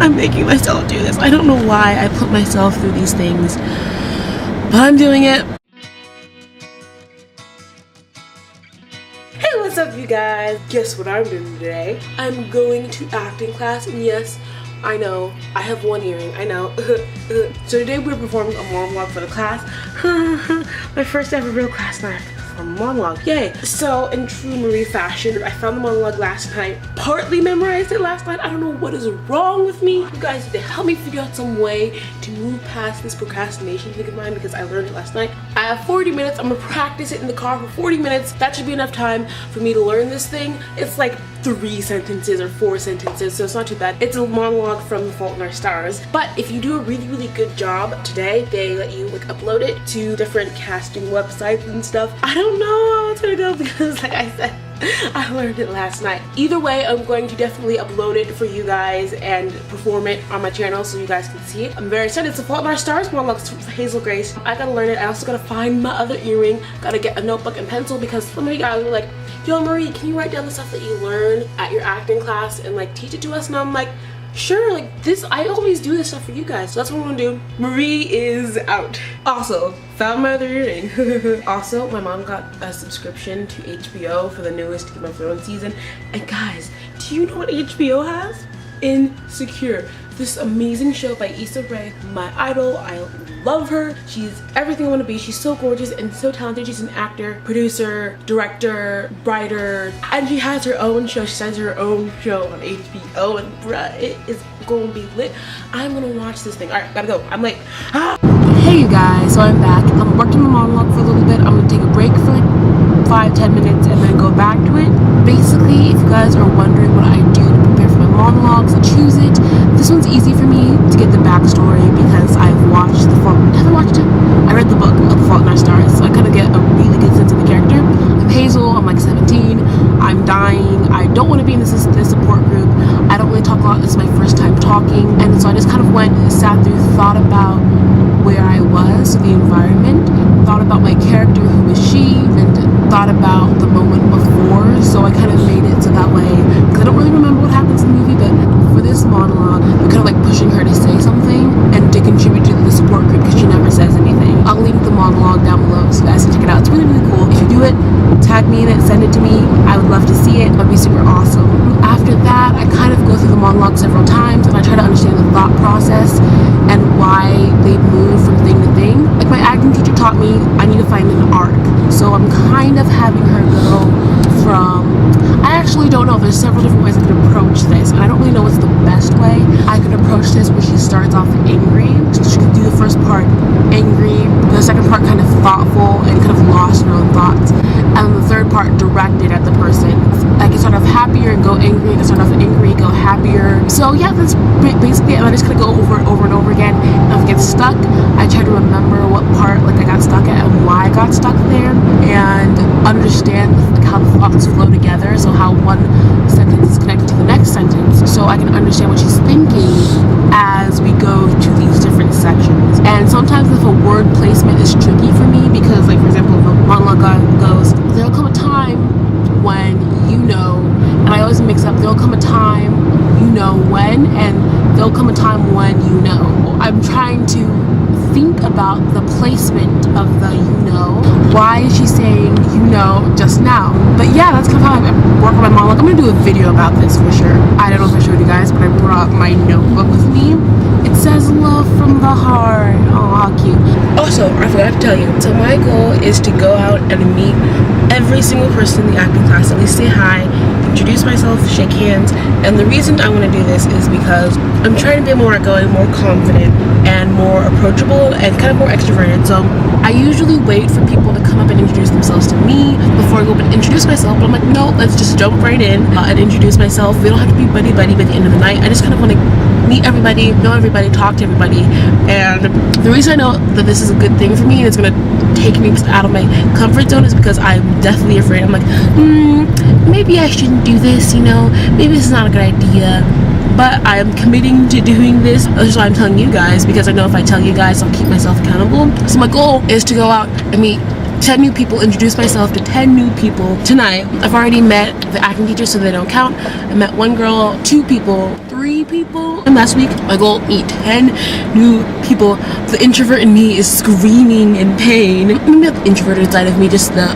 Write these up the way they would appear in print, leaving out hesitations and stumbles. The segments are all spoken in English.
I'm making myself do this. I don't know why I put myself through these things, but I'm doing it. Hey, what's up you guys? Guess what I'm doing today? I'm going to acting class, and yes, I know, I have one earring, I know. So today we're performing a monologue for the class. My first ever real class night. A monologue, yay. So in true Marie fashion, I found the monologue last night, partly memorized it last night. I don't know what is wrong with me. You guys need to help me figure out some way to move past this procrastination thing of mine, because I learned it last night. I have 40 minutes, I'm gonna practice it in the car for 40 minutes. That should be enough time for me to learn this thing. It's like 3 sentences or 4 sentences, so it's not too bad. It's a monologue from The Fault in Our Stars. But if you do a really good job today, they let you like upload it to different casting websites and stuff. I don't know how it's gonna go because, like I said, I learned it last night. Either way, I'm going to definitely upload it for you guys and perform it on my channel so you guys can see it. I'm very excited. It's The Fault in Our Stars monologue for Hazel Grace. I gotta learn it. I also gotta find my other earring. Gotta get a notebook and pencil because some of you guys were like, yo Marie, can you write down the stuff that you learned at your acting class and like teach it to us? And I'm like, sure, like this, I always do this stuff for you guys, so that's what I'm gonna do. Marie is out. Also, found my other earring. Also, my mom got a subscription to HBO for the newest Game of Thrones season. And guys, do you know what HBO has? Insecure. This amazing show by Issa Rae, my idol. I love her. She's everything I want to be. She's so gorgeous and so talented. She's an actor, producer, director, writer, and she has her own show. She has her own show on HBO, and bruh, it is going to be lit. I'm gonna watch this thing. All right, gotta go. I'm late. Hey you guys, so I'm back. I'm working the monologue for a little bit. I'm gonna take a break for like 5-10 minutes and then go back to it. Basically, if you guys are wondering what I do to prepare for my monologues, choose it. This one's easy for me to get the backstory because I've watched The Fault. Have I watched it? I read the book of The Fault in Our Stars, so I kind of get a really good sense of the character. I'm Hazel, I'm like 17, I'm dying, I don't want to be in this support group, I don't really talk a lot, this is my first time talking, and so I just kind of went, sat through, thought about where I was, the environment, thought about my character, who was she, and thought about the moment before, so I kind of made it so that way, because I don't really remember what happens in the movie, but for this monologue, I'm kind of like pushing her to say something and to contribute to the support group because she never says anything. I'll link the monologue down below so you guys can check it out. It's really cool. If you do it, tag me in it, send it to me. I would love to see it. That'd be super awesome. After that, I kind of go through the monologue several times and I try to understand the thought process and why they move from thing to thing. Like my acting teacher taught me, I need to find an arc. So I'm kind of having her go from, I actually don't know, there's several different ways I could approach this, and I don't really know what's the best way. I could approach this where she starts off angry, so she could do the first part angry, the second part kind of thoughtful and kind of lost in her own thoughts, and the third part directed at the person. I can start off happier and go angry, I can start off angry, go happier. So yeah, that's basically it, and I just kind of go over it over and over again. And if I get stuck, I try to remember what part like I got stuck at and why I got stuck there, and understand like how the thoughts flow together, so how one sentence is connected to the next sentence, so I can understand what she's thinking as we go to these different sections. And sometimes if a word placement is tricky for me, because like for example, the monologue goes, there'll come a time when you know, and I always mix up, there'll come a time you know when, and there'll come a time when you know. I'm trying to think about the placement of the you know. Why is she saying you know just now? But yeah, that's kind of how I work on my monologue. I'm gonna do a video about this for sure. I don't know if I showed you guys, but I brought my notebook with me. It says love from the heart. Oh, how cute. Also, I forgot to tell you, so my goal is to go out and meet every single person in the acting class, at least say hi, introduce myself, shake hands. And the reason I want to do this is because I'm trying to be more outgoing, more confident, and more approachable, and kind of more extroverted. So I usually wait for people to come up and introduce themselves to me before I go up and introduce myself, but I'm like, no, let's just jump right in and introduce myself. We don't have to be buddy-buddy by the end of the night. I just kind of want to meet everybody, know everybody, talk to everybody. And the reason I know that this is a good thing for me and it's gonna take me out of my comfort zone is because I'm deathly afraid. I'm like, maybe I shouldn't do this, you know, maybe this is not a good idea, but I am committing to doing this. That's why I'm telling you guys, because I know if I tell you guys, I'll keep myself accountable. So my goal is to go out and meet 10 new people, introduce myself to 10 new people tonight. I've already met the acting teacher, so they don't count. I met one girl, 2 people, 3 new people. And last week, my goal, meet 10 new people. The introvert in me is screaming in pain. Maybe not the introverted side of me, just the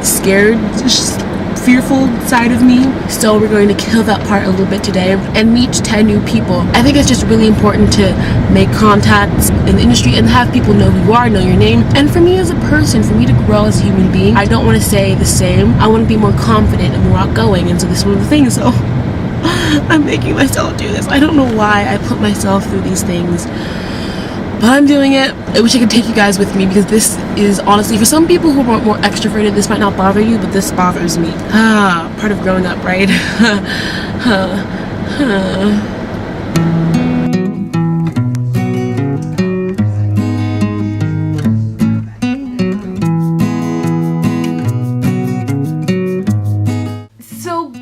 scared, just fearful side of me. So we're going to kill that part a little bit today and meet 10 new people. I think it's just really important to make contacts in the industry and have people know who you are, know your name. And for me as a person, for me to grow as a human being, I don't want to say the same. I want to be more confident and more outgoing, and so this is one of the things. So I'm making myself do this. I don't know why I put myself through these things, but I'm doing it. I wish I could take you guys with me, because this is honestly, for some people who are more extroverted, this might not bother you, but this bothers me. Part of growing up, right?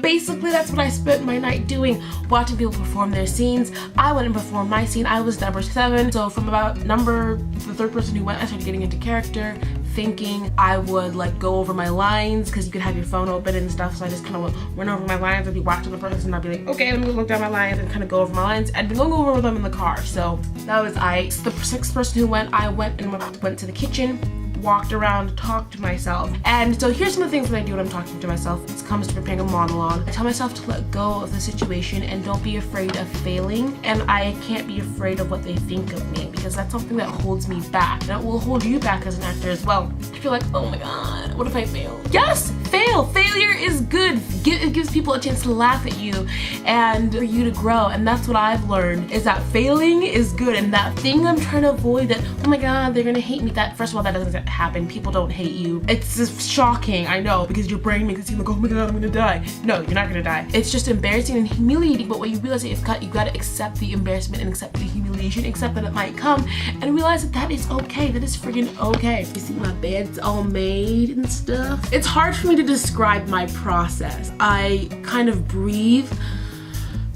Basically, that's what I spent my night doing, watching people perform their scenes. I went and performed my scene. I was number 7. So from about the third person who went, I started getting into character, thinking. I would like go over my lines, because you could have your phone open and stuff. So I just kind of went over my lines. I'd be watching the person and I'd be like, okay, let me look down my lines and kind of go over my lines. I'd be going over them in the car. So that was the 6th person who went. I went to the kitchen, walked around, talked to myself. And so here's some of the things that I do when I'm talking to myself. It comes to preparing a monologue. I tell myself to let go of the situation and don't be afraid of failing. And I can't be afraid of what they think of me, because that's something that holds me back. And it will hold you back as an actor as well. I feel like, oh my god, what if I fail? Yes, fail. Failure is good. It gives people a chance to laugh at you and for you to grow. And that's what I've learned, is that failing is good. And that thing I'm trying to avoid, that, oh my god, they're gonna hate me. That, first of all, that doesn't happen. People don't hate you. It's just shocking, I know, because your brain makes it seem like, oh my god, I'm gonna die. No, you're not gonna die. It's just embarrassing and humiliating, but when you realize that you gotta accept the embarrassment and accept the humiliation, accept that it might come, and realize that that is okay. That is friggin' okay. You see my bed's all made and stuff. It's hard for me to describe my process. I kind of breathe,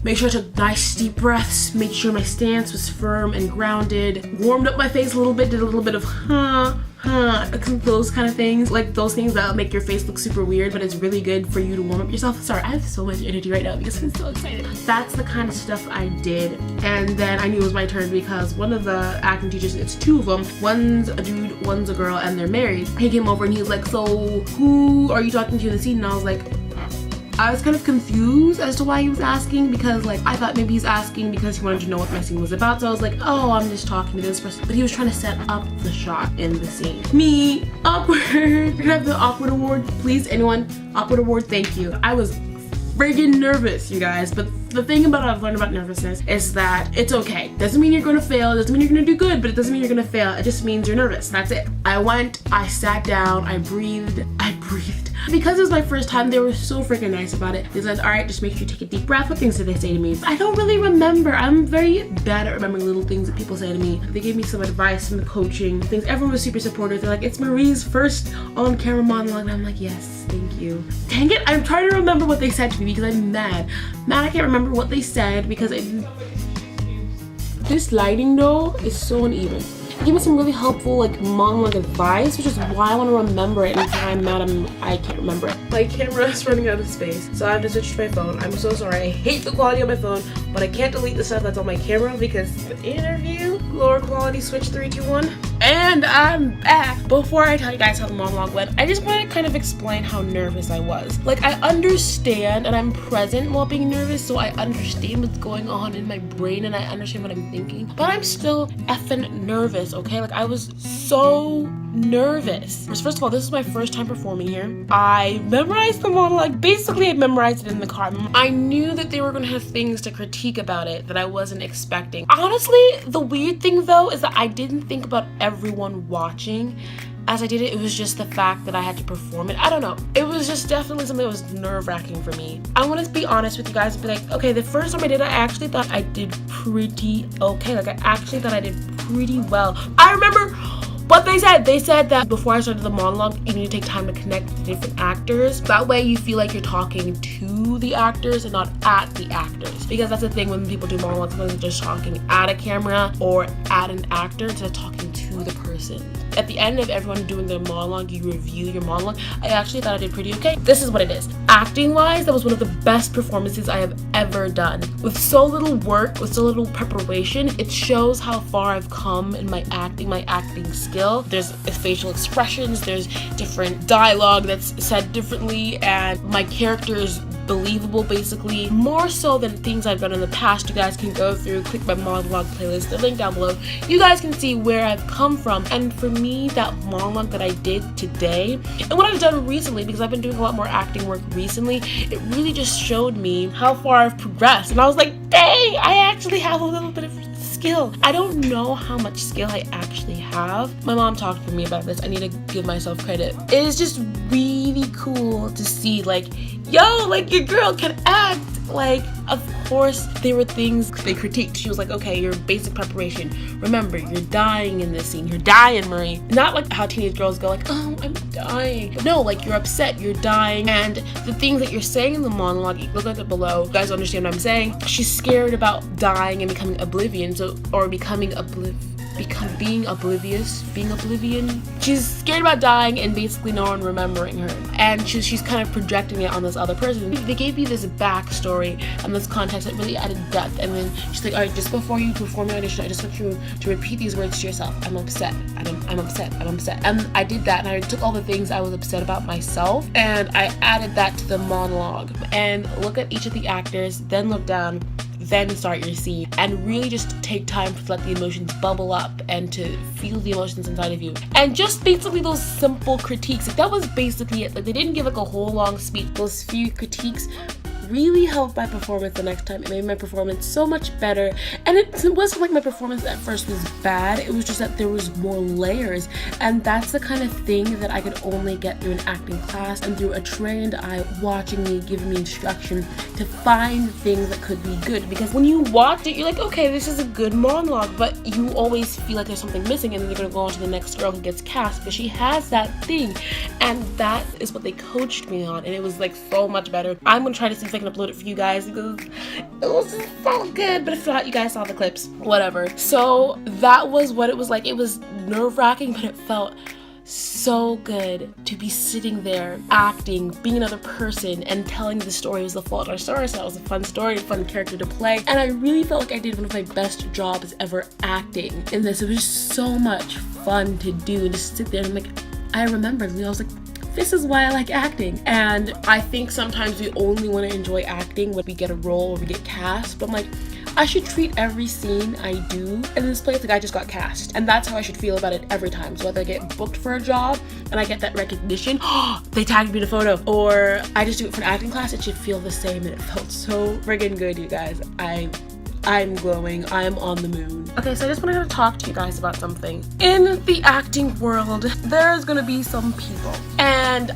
make sure I took nice deep breaths, made sure my stance was firm and grounded, warmed up my face a little bit, did a little bit of those kind of things, like those things that make your face look super weird, but it's really good for you to warm up yourself. Sorry, I have so much energy right now because I'm so excited. That's the kind of stuff I did. And then I knew it was my turn, because one of the acting teachers, it's 2 of them, one's a dude, one's a girl, and they're married. He came over and he was like, so who are you talking to in the scene? And I was like, I was kind of confused as to why he was asking, because like I thought maybe he's asking because he wanted to know what my scene was about. So I was like, oh, I'm just talking to this person. But he was trying to set up the shot in the scene. Me, awkward. You're gonna have the awkward award, please. Anyone? Awkward award, thank you. I was friggin' nervous, you guys. But the thing about I've learned about nervousness is that it's okay. Doesn't mean you're gonna fail, doesn't mean you're gonna do good, but it doesn't mean you're gonna fail. It just means you're nervous. That's it. I went, I sat down, I breathed. Because it was my first time, they were so freaking nice about it. They said, all right, just make sure you take a deep breath. What things did they say to me? I don't really remember. I'm very bad at remembering little things that people say to me. They gave me some advice, some coaching, things. Everyone was super supportive. They're like, it's Marie's first on-camera monologue. And I'm like, yes, thank you. Dang it, I'm trying to remember what they said to me because I'm mad. I can't remember what they said because this lighting though is so uneven. Give me some really helpful like monologue advice, which is why I want to remember it, and if I'm mad I can't remember it. My camera is running out of space, so I have to switch to my phone. I'm so sorry. I hate the quality of my phone, but I can't delete the stuff that's on my camera because the interview, lower quality, switch 3, 2, 1. And I'm back. Before I tell you guys how the monologue went, I just want to kind of explain how nervous I was. Like, I understand and I'm present while being nervous, so I understand what's going on in my brain and I understand what I'm thinking, but I'm still effing nervous, okay? Like, I was so nervous. First of all, this is my first time performing here. I memorized the monologue. Basically, I memorized it in the car. I knew that they were gonna have things to critique about it that I wasn't expecting. Honestly, the weird thing though is that I didn't think about everyone watching as I did it. It was just the fact that I had to perform it. I don't know. It was just definitely something that was nerve-wracking for me. I want to be honest with you guys and be like, okay, the first time I did it, I actually thought I did pretty okay. Like, I actually thought I did pretty well. I remember what they said. They said that before I started the monologue, you need to take time to connect with the different actors. That way you feel like you're talking to the actors and not at the actors. Because that's the thing when people do monologues, they're just talking at a camera or at an actor instead of talking to to the person. At the end of everyone doing their monologue, you review your monologue. I actually thought I did pretty okay. This is what it is. Acting wise, that was one of the best performances I have ever done. With so little work, with so little preparation, it shows how far I've come in my acting skill. There's facial expressions, there's different dialogue that's said differently, and my character is believable, basically, more so than things I've done in the past. You guys can go through, click my monologue playlist, the link down below. You guys can see where I've come from. And for me, that monologue that I did today and what I've done recently, because I've been doing a lot more acting work recently, it really just showed me how far I've progressed. And I was like, dang, I actually have a little bit of skill. I don't know how much skill I actually have. My mom talked to me about this. I need to give myself credit. It is just really cool to see, like, yo, like, your girl can act. Like, of course, there were things they critiqued. She was like, okay, your basic preparation. Remember, you're dying in this scene. You're dying, Marie. Not like how teenage girls go like, oh, I'm dying. But no, like, you're upset, you're dying. And the things that you're saying in the monologue, look at it below. You guys understand what I'm saying? She's scared about dying and becoming oblivion. Being oblivion. She's scared about dying and basically no one remembering her, and she's kind of projecting it on this other person. They gave you this backstory and this context that really added depth. And then she's like, all right, just before you perform your audition, I just want you to repeat these words to yourself. I'm upset. I'm upset. And I did that, and I took all the things I was upset about myself and I added that to the monologue. And look at each of the actors, then look down, then start your scene, and really just take time to let the emotions bubble up and to feel the emotions inside of you. And just basically those simple critiques, like, that was basically it. Like, they didn't give like a whole long speech. Those few critiques really helped my performance the next time. It made my performance so much better. And it wasn't like my performance at first was bad. It was just that there was more layers, and that's the kind of thing that I could only get through an acting class and through a trained eye watching me, giving me instruction to find things that could be good. Because when you watch it, you're like, okay, this is a good monologue, but you always feel like there's something missing, and then they're gonna go on to the next girl who gets cast because she has that thing. And that is what they coached me on, and it was like so much better. I'm gonna try to see if I can upload it for you guys because it was so good, but if not, you guys saw the clips, whatever. So that was what it was like. It was nerve-wracking, but it felt so good to be sitting there acting, being another person, and telling the story. It was the Fault in Our Stars, so that was a fun story, fun character to play, and I really felt like I did one of my best jobs ever acting in this. It was just so much fun to do, and just sit there and I remembered, I was like, this is why I like acting. And I think sometimes we only want to enjoy acting when we get a role or we get cast, but I'm like, I should treat every scene I do in this place like I just got cast. And that's how I should feel about it every time. So whether I get booked for a job and I get that recognition, they tagged me in a photo, or I just do it for an acting class, it should feel the same. And it felt so friggin' good, you guys. I'm glowing. I'm on the moon. Okay, so I just wanted to talk to you guys about something. In the acting world, there's gonna be some people, and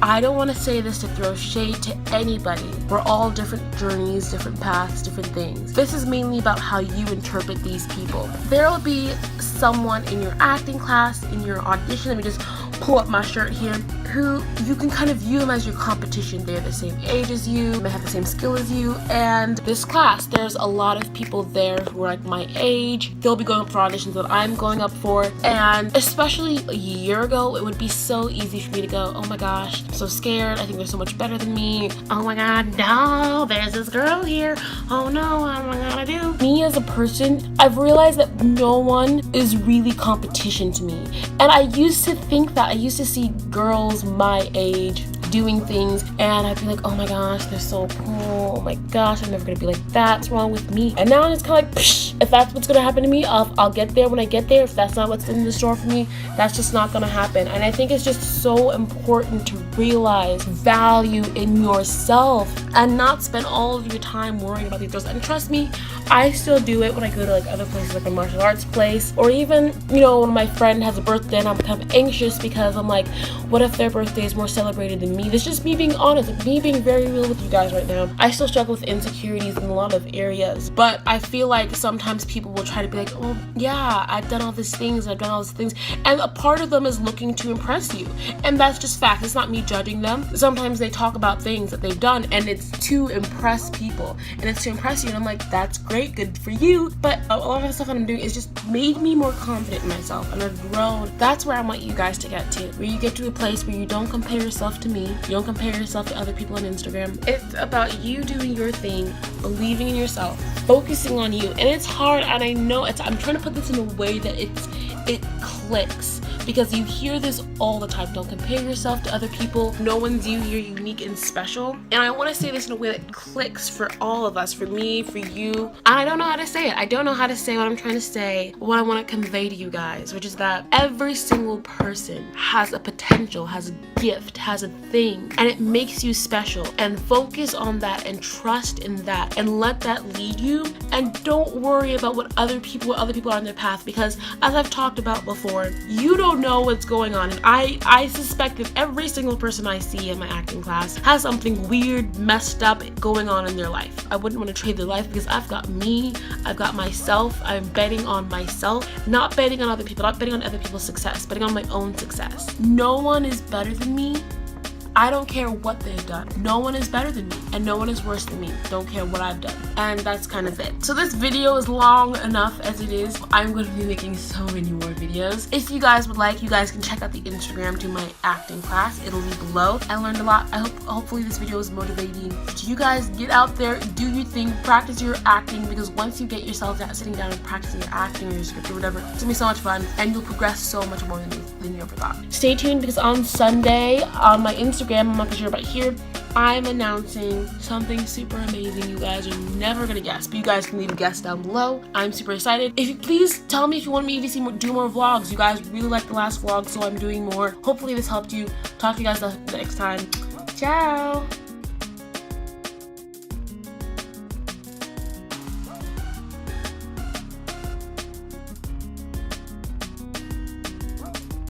I don't want to say this to throw shade to anybody. We're all different journeys, different paths, different things. This is mainly about how you interpret these people. There will be someone in your acting class, in your audition, let me just pull up my shirt here, who you can kind of view them as your competition. They're the same age as you, may have the same skill as you, and this class, there's a lot of people there who are like my age. They'll be going up for auditions that I'm going up for, and especially a year ago, it would be so easy for me to go, oh my gosh, I'm so scared, I think they're so much better than me. Oh my god, no, there's this girl here. Oh no, what am I gonna do? Me as a person, I've realized that no one is really competition to me. And I used to think that. I used to see girls my age doing things and I'd be like, oh my gosh, they're so cool. Oh my gosh, I'm never gonna be like that. What's wrong with me? And now it's kind of like, psh, if that's what's gonna happen to me, I'll get there when I get there. If that's not what's in the store for me, that's just not gonna happen. And I think it's just so important to realize value in yourself and not spend all of your time worrying about these girls. And trust me, I still do it when I go to like other places, like a martial arts place, or even, you know, when my friend has a birthday and I'm kind of anxious because I'm like, what if their birthday is more celebrated than me? It's just me being honest, like me being very real with you guys right now. I still struggle with insecurities in a lot of areas, but I feel like sometimes people will try to be like, oh yeah, I've done all these things, and a part of them is looking to impress you, and that's just fact. It's not me judging them. Sometimes they talk about things that they've done and it's to impress people and it's to impress you, and I'm like, that's great, good for you. But a lot of the stuff that I'm doing is just made me more confident in myself, and I've grown. That's where I want you guys to get to, where you get to a place where you don't compare yourself to me, you don't compare yourself to other people on Instagram. It's about you doing your thing, believing in yourself, focusing on you. And it's hard, and I know I'm trying to put this in a way that it clicks, because you hear this all the time. Don't compare yourself to other people. No one's you. You're unique and special. And I want to say this in a way that clicks for all of us, for me, for you. And I don't know how to say it. I don't know how to say what I'm trying to say, what I want to convey to you guys, which is that every single person has a potential, has a gift, has a thing, and it makes you special. And focus on that and trust in that and let that lead you. And don't worry about what other people are on their path, because as I've talked about before, you don't know what's going on. And I suspect that every single person I see in my acting class has something weird, messed up going on in their life. I wouldn't want to trade their life, because I've got me, I've got myself. I'm betting on myself, not betting on other people, not betting on other people's success, betting on my own success. No one is better than me. I don't care what they've done. No one is better than me, and no one is worse than me. Don't care what I've done. And that's kind of it. So this video is long enough as it is. I'm going to be making so many more videos. If you guys would like, you guys can check out the Instagram to my acting class. It'll be below. I learned a lot. Hopefully this video is motivating. So you guys get out there, do your thing, practice your acting, because once you get yourself sitting down and practicing your acting or your script or whatever, it's gonna be so much fun, and you'll progress so much more than you ever thought. Stay tuned, because on Sunday on my Instagram, I'm not sure about here, I'm announcing something super amazing. You guys are never gonna guess, but you guys can leave a guess down below. I'm super excited. If you please tell me if you want me to do more vlogs. You guys really liked the last vlog, so I'm doing more. Hopefully this helped you. Talk to you guys the next time. Ciao.